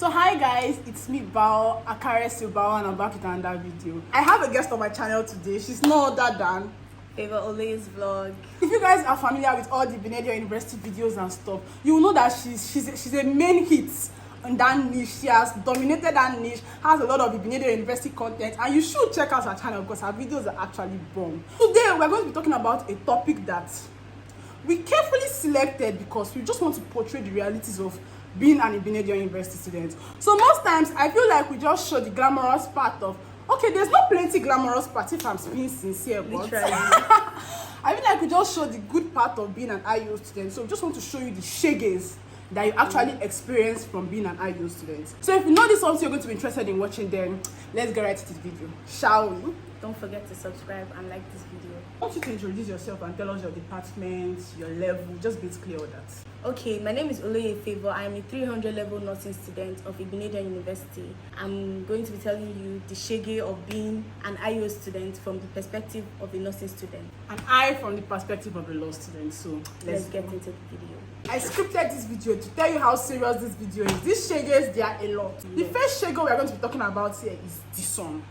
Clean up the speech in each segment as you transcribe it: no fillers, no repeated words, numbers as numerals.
So hi guys, it's me Bawo, Bawo, and I'm back with another video. I have a guest on my channel today. She's no other than Favor Ole's vlog. If you guys are familiar with all the Igbinedion University videos and stuff, you will know that she's a main hit in that niche. She has dominated that niche, has a lot of Igbinedion University content, and you should check out her channel because her videos are actually bomb. Today we're going to be talking about a topic that we carefully selected because we just want to portray the realities of being an Igbinedion University student. So most times I feel like we just show the glamorous part of, okay, there's not plenty glamorous part if I'm being sincere, but I feel like we just show the good part of being an IU student. So we just want to show you the SHEGEs that you actually experience from being an IU student. So if you know this is something you're going to be interested in watching, then let's get right to the video, shall we? Don't forget to subscribe and like this video. I want you to introduce yourself and tell us your department, your level, just basically all that. Okay, my name is Ole Favor. I'm a 300 level nursing student of Igbinedion University. I'm going to be telling you the SHEGE of being an IU student from the perspective of a nursing student. And I from the perspective of a law student. So let's get into the video. I scripted this video to tell you how serious this video is. These SHEGEs, they are a lot. Yes. The first SHEGE we are going to be talking about here is the sun.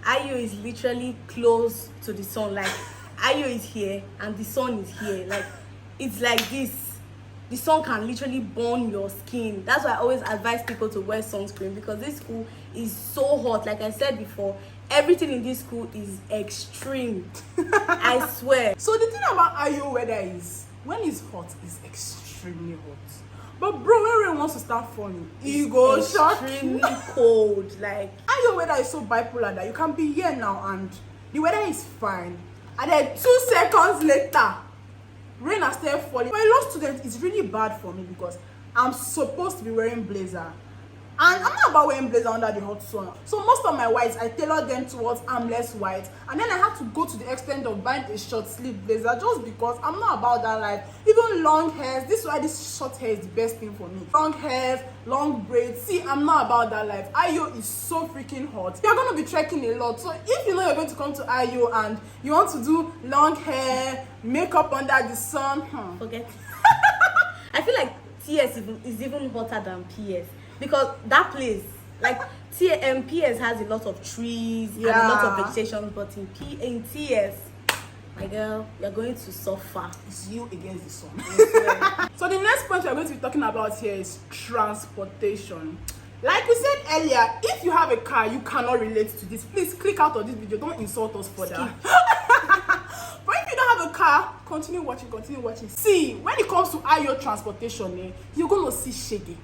IU is literally close to the sun. Like IU is here and the sun is here. Like it's like this. The sun can literally burn your skin. That's why I always advise people to wear sunscreen, because this school is so hot. Like I said before, everything in this school is extreme. I swear. So the thing about IU weather is, when it's hot, it's extremely hot. But bro, when rain wants to start falling, it goes extremely cold. Like IU weather is so bipolar that you can be here now and the weather is fine, and then 2 seconds later rain has started falling. For a law student, it's really bad for me because I'm supposed to be wearing blazer, and I'm not about wearing blazer under the hot sun. So most of my whites, I tailored them towards armless white, and then I had to go to the extent of buying a short sleeve blazer just because I'm not about that life. Even long hairs, this is why this short hair is the best thing for me. Long hairs, long braids. See, I'm not about that life. IU is so freaking hot. You're going to be trekking a lot. So if you know you're going to come to IU and you want to do long hair, makeup under the sun, forget it. I feel like TS is even hotter than PS, because that place, like PS has a lot of trees and a lot of vegetation, but in TS, my girl, you're going to suffer. It's you against the sun. So the next point we're going to be talking about here is transportation. Like we said earlier, if you have a car, you cannot relate to this. Please click out of this video. Don't insult us further. But if you don't have a car, continue watching, continue watching. See, when it comes to IO transportation, you're going to see SHEGE.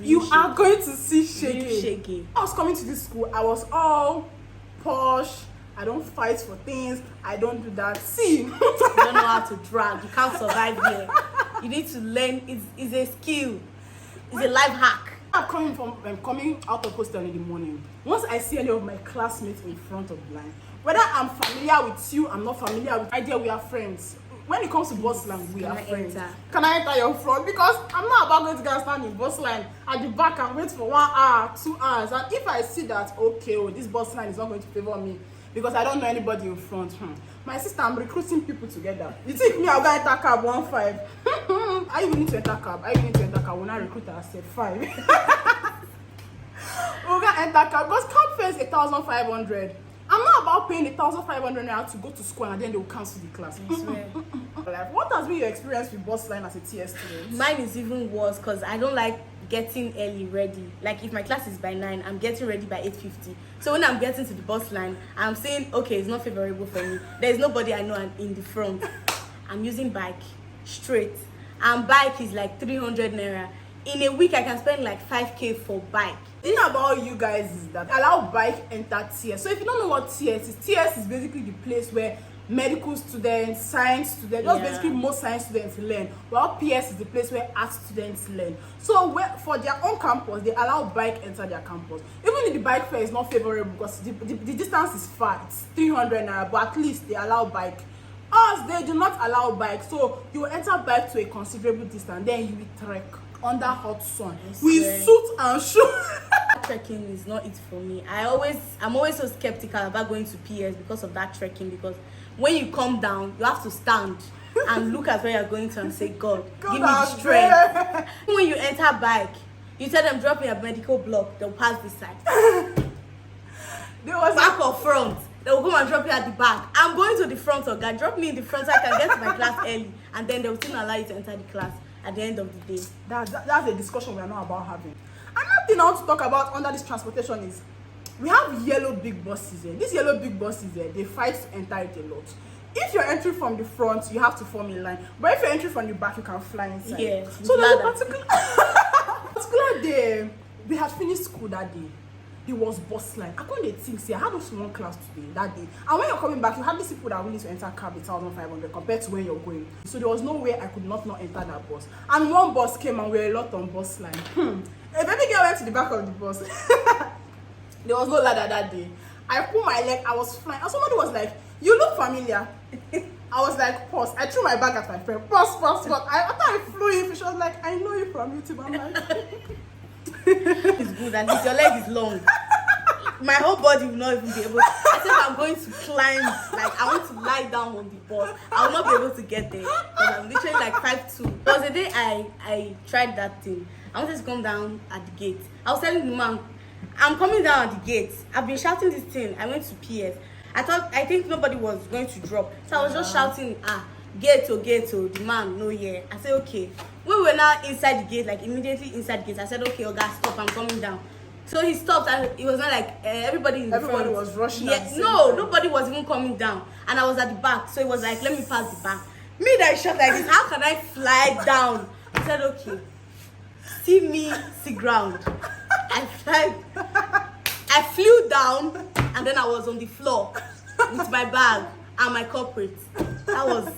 You are going to see SHEGE. I was coming to this school, I was all posh. I don't fight for things. I don't do that. See, you don't know how to drag. You can't survive here. You need to learn. It's a skill. It's a life hack. I'm coming out of hostel in the morning. Once I see any of my classmates in front of the line, whether I'm familiar with you, I'm not familiar with idea, we are friends. When it comes to bus line, we are friends. Can I enter your front? Because I'm not about going to go and stand in bus line at the back and wait for 1 hour, 2 hours. And if I see that, okay, this bus line is not going to favor me because I don't know anybody in front. My sister, I'm recruiting people together. You think me, I'll go enter cab 1.5? I even need to enter cab. We'll not recruit her, I said 5. We'll go enter cab because cab fare is 1,500. I'm not about paying 1,500 now to go to school and then they will cancel the class. I swear. Like, what has been your experience with bus line as a TS student? Mine is even worse because I don't like getting early ready. Like if my class is by 9, I'm getting ready by 8:50. So when I'm getting to the bus line, I'm saying, okay, it's not favorable for me. There's nobody I know in the front. I'm using bike straight, and bike is like 300 naira. In a week, I can spend like 5k for bike. The thing about you guys is that allow bike enter TS. So if you don't know what TS is basically the place where medical students, science students, just basically most science students learn. While PS is the place where art students learn. So for their own campus, they allow bike enter their campus. Even if the bike fare is not favorable because the distance is far, it's 300 naira, but at least they allow bike. Us, they do not allow bike. So you will enter bike to a considerable distance, then you will trek under hot sun with suit and shoe. Trekking is not it for me. I'm always so skeptical about going to PS because of that trekking, because when you come down, you have to stand and look at where you're going to and say, God, give me the strength. When you enter bike, You tell them drop me a medical block, they'll pass this side. There was Back or front, they will come and drop you at the back. I'm going to the front, or God, drop me in the front so I can get to my class early, and then they will still allow you to enter the class at the end of the day. That's a discussion we are not about having. Another thing I want to talk about under this transportation is we have yellow big buses here. These yellow big buses here, they fight to enter it a lot. If you're entering from the front, you have to form a line. But if you're entering from the back, you can fly inside. Yes. So there's a particular day, we had finished school that day. There was bus line. I couldn't think, say, I had just one class today, that day. And when you're coming back, you have these people that are willing to enter cab 1,500 compared to when you're going. So there was no way I could not enter that bus. And one bus came and we were a lot on bus line. A baby girl went to the back of the bus. There was no ladder that day. I put my leg, I was flying. And somebody was like, you look familiar. I was like, pause. I threw my bag at my friend. Pause. After I flew in, she was like, I know you from YouTube. I'm like, It's good, at least your leg is long. My whole body will not even be able to. I said I'm going to climb, like I want to lie down on the bus. I will not be able to get there because I'm literally like 5'2". There was a day I tried that thing. I wanted to come down at the gate. I was telling the man, I'm coming down at the gate. I've been shouting this thing. I went to PS. I think nobody was going to drop. So I was just shouting, gate, the man, no, yeah. I said, okay. When we were now inside the gate, like immediately inside the gate, I said, okay, Oga, stop, I'm coming down. So he stopped, and it was not like everybody in the front. Everybody was rushing. Yeah, no, nobody was even coming down. And I was at the back, so it was like, let me pass the back. Me that shot like this, how can I fly down? I said, okay. See me, see ground. I flew down, and then I was on the floor with my bag and my corporate. That was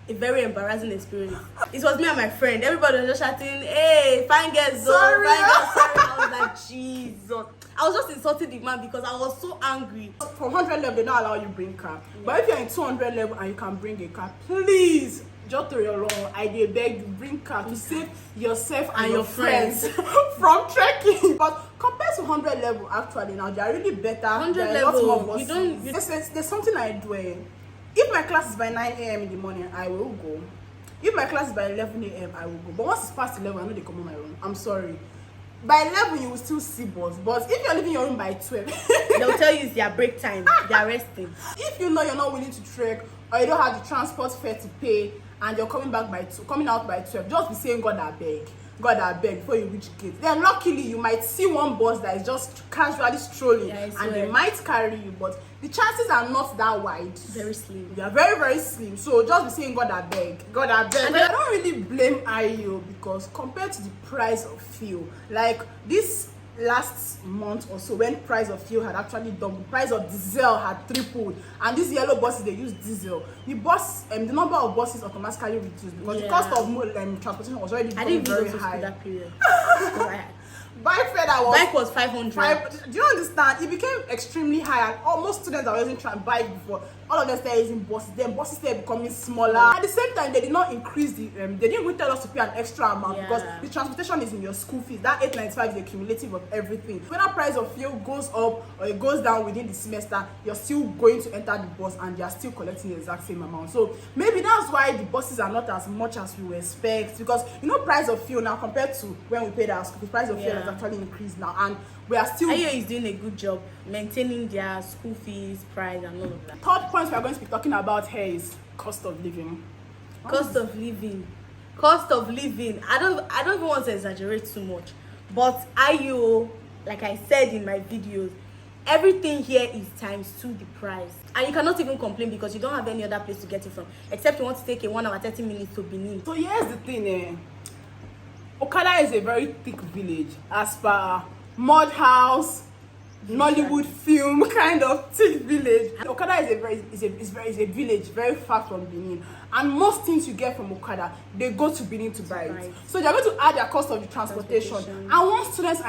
a very embarrassing experience. It was me and my friend. Everybody was just shouting, hey, fine girls, sorry. I was like, Jesus. I was just insulting the man because I was so angry. From 100 level, they don't allow you bring car. Yeah. But if you're in 200 level and you can bring a car, please, just to your law, I beg you, bring car to save yourself and your friends from trekking. But compared to 100 level, actually, now they are really better. 100 level, there's something I do. If my class is by 9 a.m. in the morning, I will go. If my class is by 11 a.m., I will go. But once it's past 11, I know they come on my room. I'm sorry. By 11, you will still see bus. But if you're leaving your room by 12, they'll tell you it's their break time. They're resting. If you know you're not willing to trek, or you don't have the transport fare to pay, and you're coming out by 12, just be saying, God, I beg before you reach gate. Then luckily you might see one bus that is just casually strolling, and they might carry you, but the chances are not that wide. Very slim. They are very, very slim. So just be saying, God, I beg. And I don't really blame IO because compared to the price of fuel, like this last month or so, when price of fuel had actually doubled, price of diesel had tripled, and these yellow buses, they use diesel. The number of buses automatically reduced because the cost of transportation was already very high. That period. Bike was 500. Do you understand? It became extremely high, and almost students that were using bike before, all of them started using buses. Then buses started becoming smaller. At the same time, they did not increase the. They didn't even tell us to pay an extra amount because the transportation is in your school fees. That 895 is the cumulative of everything. Whether price of fuel goes up or it goes down within the semester, you're still going to enter the bus and they are still collecting the exact same amount. So maybe that's why the buses are not as much as we expect, because price of fuel now compared to when we paid our school, the price of fuel has actually increased now, and we are still. IO is doing a good job maintaining their school fees, price, and all of that. Third point we are going to be talking about here is cost of living. Cost of living. I don't even want to exaggerate too much, but IO, like I said in my videos, everything here is ×2 the price, and you cannot even complain because you don't have any other place to get it from, except you want to take a 1 hour 30 minutes to Benin. So here's the thing, Okada is a very thick village, as per mud house, Nollywood film kind of thick village. Okada is a village very far from Benin, and most things you get from Okada, they go to Benin to buy it. So they're going to add their cost of the transportation. And once students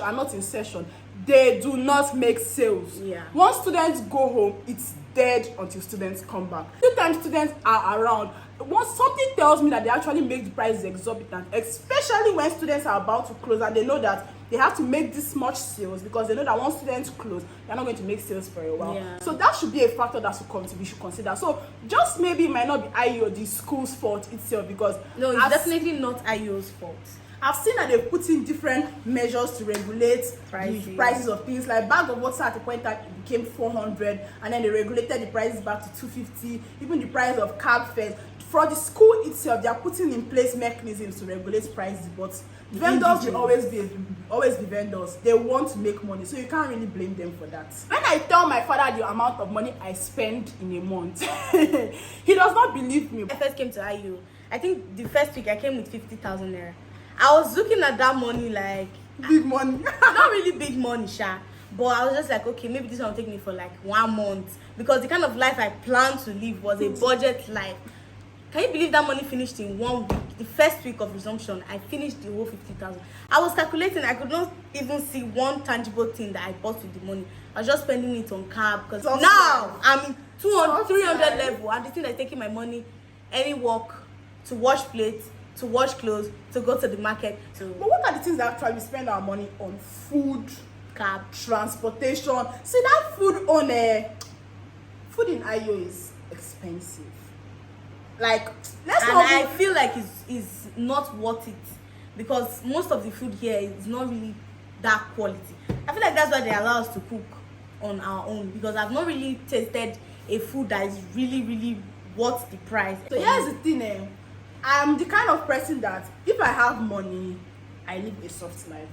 are not in session, they do not make sales. Once students go home, it's dead until students come back. Two times students are around, once something tells me that they actually make the prices exorbitant, especially when students are about to close and they know that they have to make this much sales because they know that once students close, they're not going to make sales for a while. So that should be a factor that we should consider. So just maybe it might not be IO, the school's fault itself, because no, it's definitely not IO's fault. I've seen that they've put in different measures to regulate the prices of things. Like bag of water at a point that it became 400, and then they regulated the prices back to 250. Even the price of cab fares. For the school itself, they are putting in place mechanisms to regulate prices, but vendors will always be vendors. They want to make money, so you can't really blame them for that. When I tell my father the amount of money I spend in a month, he does not believe me. I first came to IU, I think the first week I came with 50,000 naira. I was looking at that money like big money. Not really big money, sha, but I was just like, okay, maybe this one will take me for like 1 month, because the kind of life I planned to live was a budget life. Can you believe that money finished in 1 week? The first week of resumption, I finished the whole 50,000. I was calculating, I could not even see one tangible thing that I bought with the money. I was just spending it on cab, because now I'm in 200, 300 level, and the thing that's taking my money, any walk, to wash plates, to wash clothes, to go to the market. But what are the things that actually we spend our money on? Food, Cab, transportation. See, that food on food in IO is expensive. Like, I feel like it's not worth it, because most of the food here is not really that quality. I feel like that's why they allow us to cook on our own, because I've not really tasted a food that is really worth the price. So here's the thing, I'm the kind of person that if I have money, I live a soft life.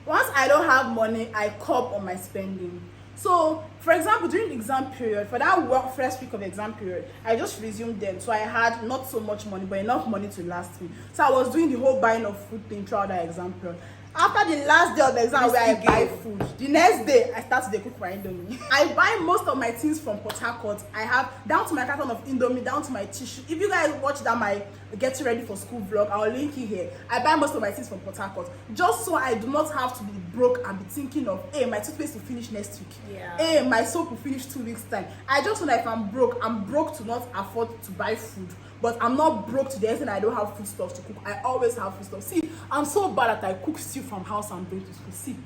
Once I don't have money, I curb on my spending. So, for example, during the exam period, for that first week of the exam period, I just resumed them. So I had not so much money, but enough money to last me. So I was doing the whole buying of food thing throughout that exam period. After the last day of the exam where I buy food, the next day I start to cook my Indomie. I buy most of my things from Port Harcourt. I have down to my carton of Indomie, down to my tissue. If you guys watch that my getting ready for school vlog, I'll link it here. I buy most of my things from Port Harcourt, just so I do not have to be broke and be thinking of, hey, my toothpaste will finish next week. Yeah. Hey, my soap will finish 2 weeks time. I just know that if I'm broke to not afford to buy food. But I'm not broke to the extent I don't have food stuff to cook. I always have food stuff. See, I'm so bad that I cook stew from house and bring to school. See,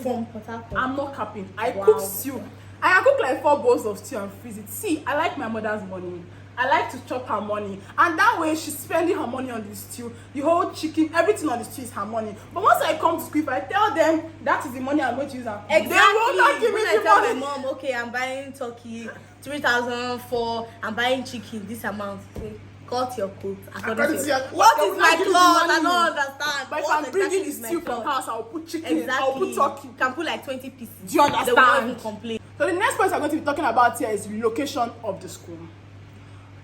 from Port Harcourt. I'm not capping. I cook stew. I can cook like 4 bowls of stew and freeze it. See, I like my mother's money. I like to chop her money, and that way she's spending her money on the stew. The whole chicken, everything on the stew is her money. But once I come to school, if I tell them that is the money I'm going to use, exactly. They will not give me the tell money. My mom, okay, I'm buying turkey 3,000 for, I'm buying chicken this amount. Cut your coat. According to your, what is my cloth? I don't understand. But if I'm bringing the stew from house, I'll put chicken. Exactly. I'll put turkey. You can put like 20 pieces. Do you understand? They will not even complain. So the next point I'm going to be talking about here is the location of the school.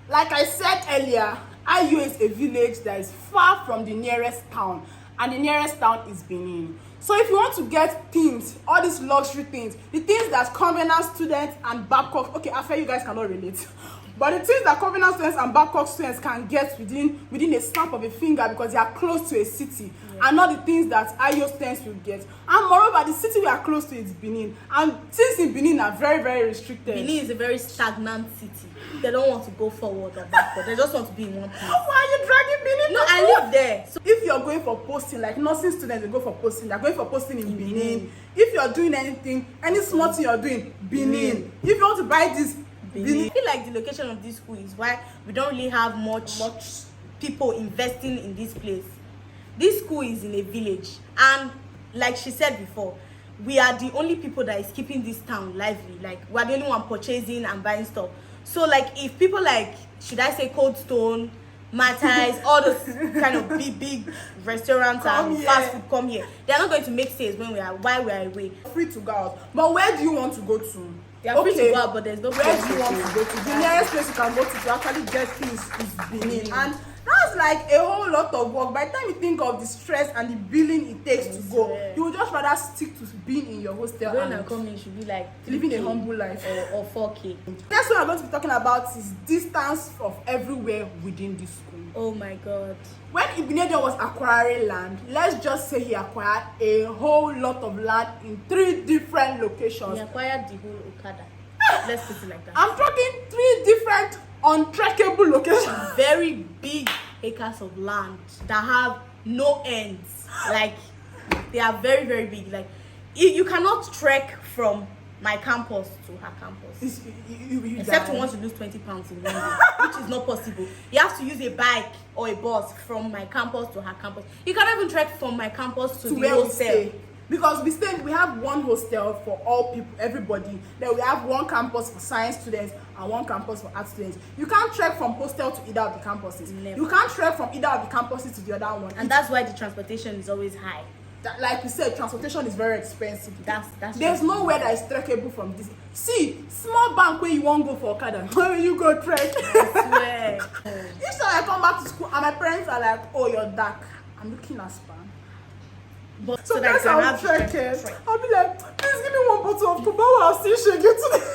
Like I said earlier, IU is a village that is far from the nearest town, and the nearest town is Benin. So if you want to get things, all these luxury things, the things that Covenant students and Babcock, okay, I feel you guys cannot relate, but the things that Covenant students and Babcock students can get within a snap of a finger, because they are close to a city, and not the things that IU students will get. And moreover, the city we are close to is Benin, and things in Benin are very restricted. Benin is a very stagnant city. They don't want to go forward or backward. They just want to be in one place. Why are you dragging Benin? No, I live there. So if you're going for posting, like nursing students, they go for posting. They're going for posting in Benin. If you're doing anything, any small thing you're doing, Benin. If you want to buy this, Benin. I feel like the location of this school is why we don't really have much people investing in this place. This school is in a village, and like she said before, we are the only people that is keeping this town lively. Like, we're the only one purchasing and buying stuff. So like, if people like, should I say Cold Stone, Matais, all those kind of big restaurants and fast food come here, they're not going to make sales while we are away. Free to go out. But where do you want to go to? They are free to go out, but there's no place. Where do you want to go to? The nearest place you can go to actually get things is Benin. And that's like a whole lot of work. By the time you think of the stress and the billing it takes to go, you would just rather stick to being in your hostel. Going and coming should be like living a humble life. Or 4K. That's what I'm going to be talking about, is distance of everywhere within this school. Oh my god. When Igbinedion was acquiring land, let's just say he acquired a whole lot of land in 3 different locations. He acquired the whole Okada. Let's put it like that. I'm talking 3 different untrackable locations. Very big acres of land that have no ends. Like, they are very big. Like, you cannot trek from my campus to her campus. Except you want to lose 20 pounds in 1 day, which is not possible. You have to use a bike or a bus from my campus to her campus. You cannot even trek from my campus to the where we hostel. stay. Because we have one hostel for all people, everybody. Then we have one campus for science students and one campus for art students. You can't trek from hostel to either of the campuses. Never. You can't trek from either of the campuses to the other one. And that's why the transportation is always high. Like you said, transportation is very expensive. That's There's nowhere that is trekkable from this. See, small bank where you won't go for Okada. Where will you go trek? I swear. Each time I come back to school and my parents are like, oh, you're dark. I'm looking at span. But So that guys, I'll trek it. I'll be like, please give me one bottle of Bawo. I'll still shake it today.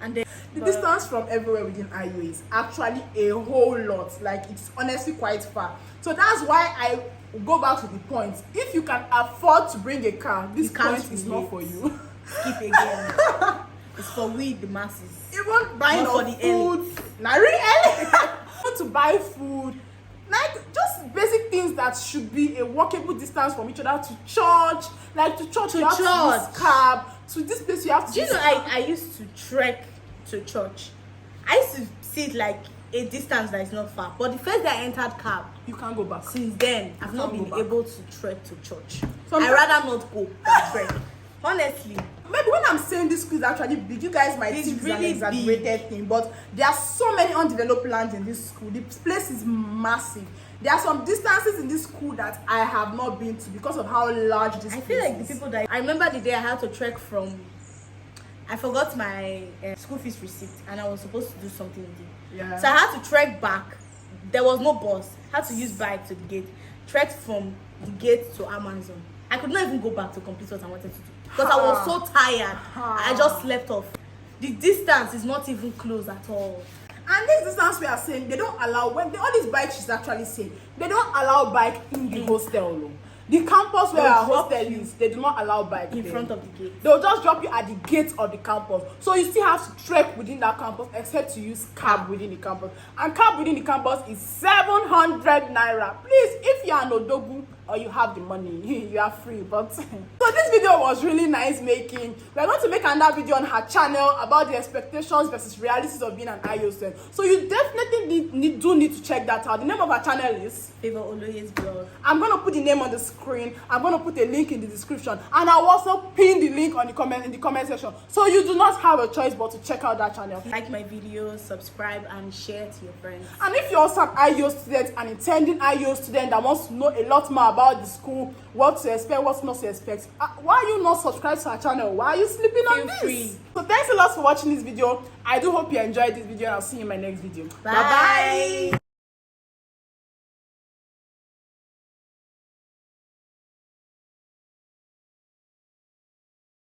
And then The distance from everywhere within IU is actually a whole lot. Like, it's honestly quite far. So that's why I go back to the point. If you can afford to bring a car, this point is not for you. skip again. It's for we the masses. Even buying Not for of the food. Not really. Want to buy food. Like, just basic things that should be a walkable distance from each other to church. Like, to church, you have to use cab. To this place, you have to Do you use know cab. I used to trek to church. I used to see it like a distance that is not far. But the first day I entered cab, You can't go back. since then I've not can't been go back. able to trek to church. Some- I rather not go than trek. Honestly. Maybe when I'm saying this school is actually big, you guys might It's think it's really an exaggerated thing, but there are so many undeveloped lands in this school. The place is massive. There are some distances in this school that I have not been to because of how large this I place feel like is. the people that I remember the day I had to trek from. I forgot my school fees receipt and I was supposed to do something with it. Yeah. So I had to trek back. There was no bus. I had to use bike to the gate. Trekked from the gate to Amazon. I could not even go back to complete what I wanted to do because I was so tired. I just slept off. The distance is not even close at all. And this distance we are saying, they don't allow, when all these bikes she's actually saying, they don't allow bike in the hostel. No. The campus where They'll our drop hostel you is, they do not allow bike in there. front of the gate. They'll just drop you at the gate of the campus. So you still have to trek within that campus except to use cab within the campus. And cab within the campus is 700 naira. Please, if you are an odogu or you have the money, you are free. But so this video was really nice making. We're going to make another video on her channel about the expectations versus realities of being an IO student. So you definitely need to check that out. The name of her channel is Favor Oloye's blog. I'm going to put the name on the screen. I'm going to put a link in the description, and I'll also pin the link on the comment section, so you do not have a choice but to check out that channel. Like my videos, subscribe and share to your friends. And if you're also an IO student, an intending IO student that wants to know a lot more about the school, what to expect, what not to expect, why are you not subscribed to our channel? Why are you sleeping on this? Free. So thanks a lot for watching this video. I do hope you enjoyed this video, and I'll see you in my next video. Bye.